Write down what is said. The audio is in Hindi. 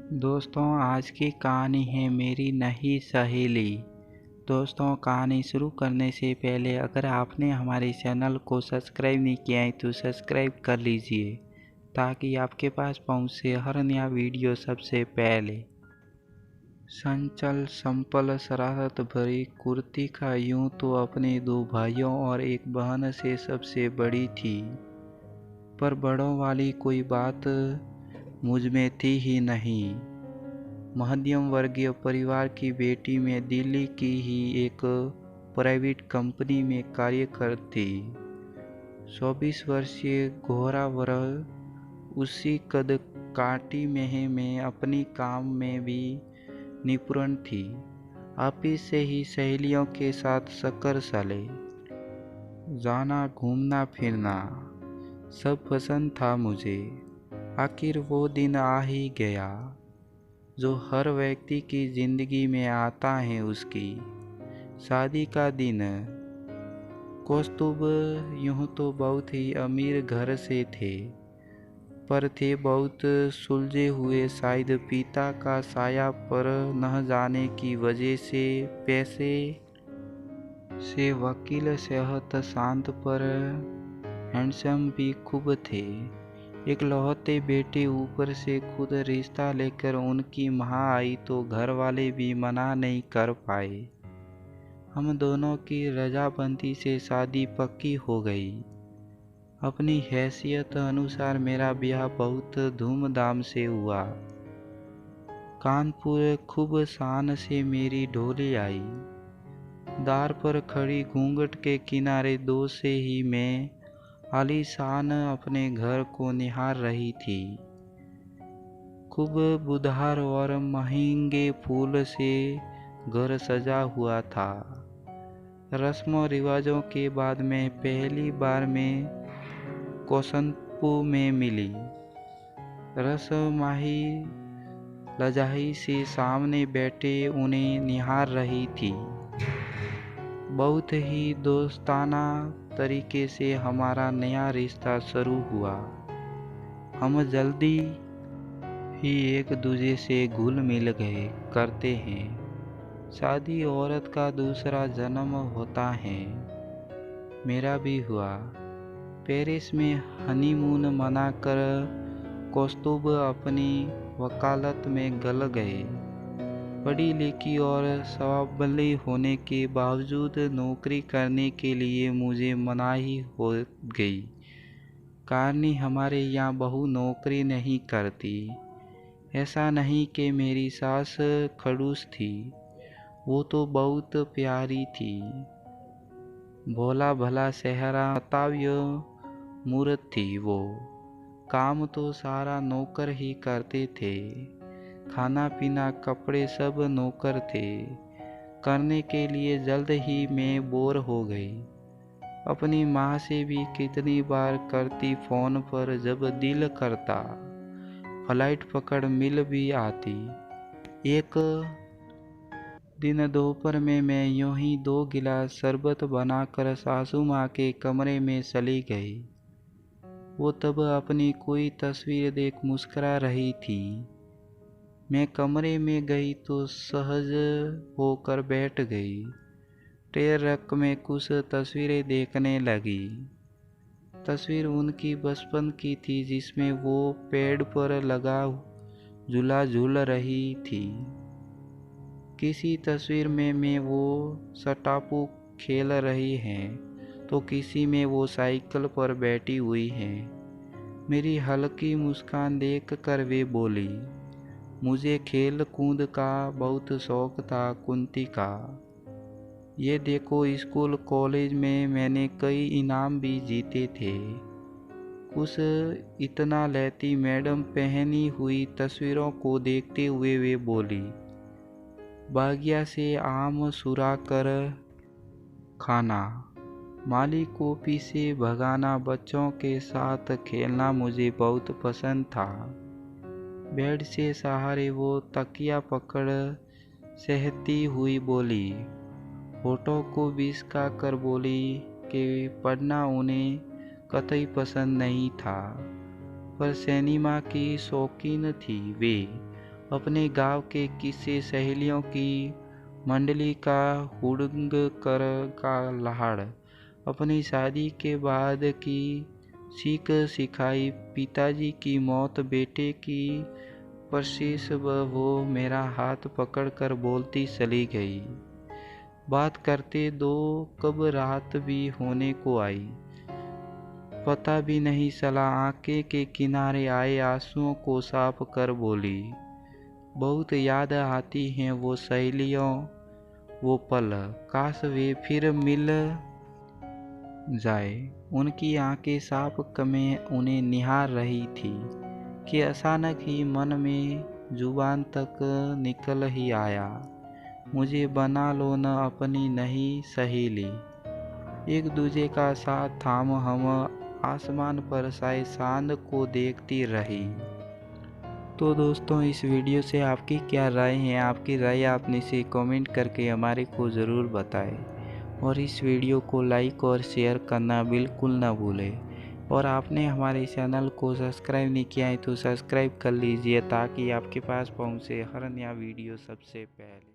दोस्तों, आज की कहानी है मेरी नई सहेली। दोस्तों, कहानी शुरू करने से पहले अगर आपने हमारे चैनल को सब्सक्राइब नहीं किया है तो सब्सक्राइब कर लीजिए ताकि आपके पास पहुंचे हर नया वीडियो सबसे पहले। चंचल संपल शरारत भरी कुर्ती का यूं तो अपने 2 भाइयों और एक बहन से सबसे बड़ी थी, पर बड़ों वाली कोई बात मुझ में थी ही नहीं। मध्यम वर्गीय परिवार की बेटी में दिल्ली की ही एक प्राइवेट कंपनी में कार्य करती। 24 वर्षीय गोरा वरह उसी कद काठी में अपनी काम में भी निपुण थी। ऑफिस से ही सहेलियों के साथ सकर साले जाना, घूमना फिरना सब पसंद था मुझे। आखिर वो दिन आ ही गया जो हर व्यक्ति की जिंदगी में आता है, उसकी शादी का दिन। कौस्तुभ यूं तो बहुत ही अमीर घर से थे, पर थे बहुत सुलझे हुए। शायद पिता का साया पर न जाने की वजह से पैसे से वकील, सेहत शांत, पर हैंडसम भी खूब थे। इकलौते बेटे, ऊपर से खुद रिश्ता लेकर उनकी माँ आई तो घर वाले भी मना नहीं कर पाए। हम दोनों की रजामंदी से शादी पक्की हो गई। अपनी हैसियत अनुसार मेरा ब्याह बहुत धूमधाम से हुआ। कानपुर खूब शान से मेरी ढोली आई। द्वार पर खड़ी घूंघट के किनारे 2 से ही मैं आलीशान अपने घर को निहार रही थी। खूब बुधार और महंगे फूल से घर सजा हुआ था। रस्मों रिवाजों के बाद मैं पहली बार में कौशंपू में मिली। रसमाही लजाही से सामने बैठे उन्हें निहार रही थी। बहुत ही दोस्ताना तरीके से हमारा नया रिश्ता शुरू हुआ। हम जल्दी ही एक दूसरे से घुल मिल गए करते हैं। शादी औरत का दूसरा जन्म होता है। मेरा भी हुआ। पेरिस में हनीमून मनाकर कौस्तुभ अपनी वकालत में गल गए। पढ़ी लिखी और स्वावलंबी होने के बावजूद नौकरी करने के लिए मुझे मनाही हो गई। कारण हमारे यहाँ बहू नौकरी नहीं करती। ऐसा नहीं कि मेरी सास खड़ूस थी, वो तो बहुत प्यारी थी। भोला भला सेहरा ताव्य मूर्त थी वो। काम तो सारा नौकर ही करते थे। खाना पीना कपड़े सब नौकर थे। करने के लिए जल्द ही मैं बोर हो गई। अपनी माँ से भी कितनी बार करती फोन पर, जब दिल करता फ्लाइट पकड़ मिल भी आती। एक दिन दोपहर में मैं यूं ही 2 गिलास शरबत बनाकर सासू माँ के कमरे में चली गई। वो तब अपनी कोई तस्वीर देख मुस्कुरा रही थी। मैं कमरे में गई तो सहज होकर बैठ गई। ट्रे रख में कुछ तस्वीरें देखने लगी। तस्वीर उनकी बचपन की थी, जिसमें वो पेड़ पर लगा झूला झूल रही थी। किसी तस्वीर में मैं वो सटापू खेल रही हैं तो किसी में वो साइकिल पर बैठी हुई हैं। मेरी हल्की मुस्कान देख कर वे बोली, मुझे खेल कूद का बहुत शौक था कुंती का। ये देखो, स्कूल कॉलेज में मैंने कई इनाम भी जीते थे। कुछ इतना लेती मैडम पहनी हुई तस्वीरों को देखते हुए वे बोली, बागिया से आम सुरा कर खाना, माली को पीछे भगाना, बच्चों के साथ खेलना मुझे बहुत पसंद था। बेड से सहारे वो तकिया पकड़ सहती हुई बोली, होठों को बिस्का कर बोली कि पढ़ना उन्हें कतई पसंद नहीं था, पर सिनेमा की शौकीन थी वे। अपने गांव के किस्से, सहेलियों की मंडली का हुड़ंग कर का लहाड़, अपनी शादी के बाद की सीख सिखाई, पिताजी की मौत, बेटे की परसिश, वो मेरा हाथ पकड़कर बोलती चली गई। बात करते दो कब रात भी होने को आई, पता भी नहीं चला। आंखें के किनारे आए आंसुओं को साफ कर बोली, बहुत याद आती हैं वो सहेलियों, वो पल, काश वे फिर मिल जाए। उनकी आंखें साफ में उन्हें निहार रही थी कि अचानक ही मन में जुबान तक निकल ही आया, मुझे बना लो न अपनी नई सहेली। एक दूजे का साथ थाम हम आसमान पर साए चांद को देखती रही। तो दोस्तों, इस वीडियो से आपकी क्या राय है? आपकी राय आप नीचे कमेंट करके हमारे को ज़रूर बताएं, और इस वीडियो को लाइक और शेयर करना बिल्कुल ना भूलें। और आपने हमारे चैनल को सब्सक्राइब नहीं किया है तो सब्सक्राइब कर लीजिए, ताकि आपके पास पहुंचे हर नया वीडियो सबसे पहले।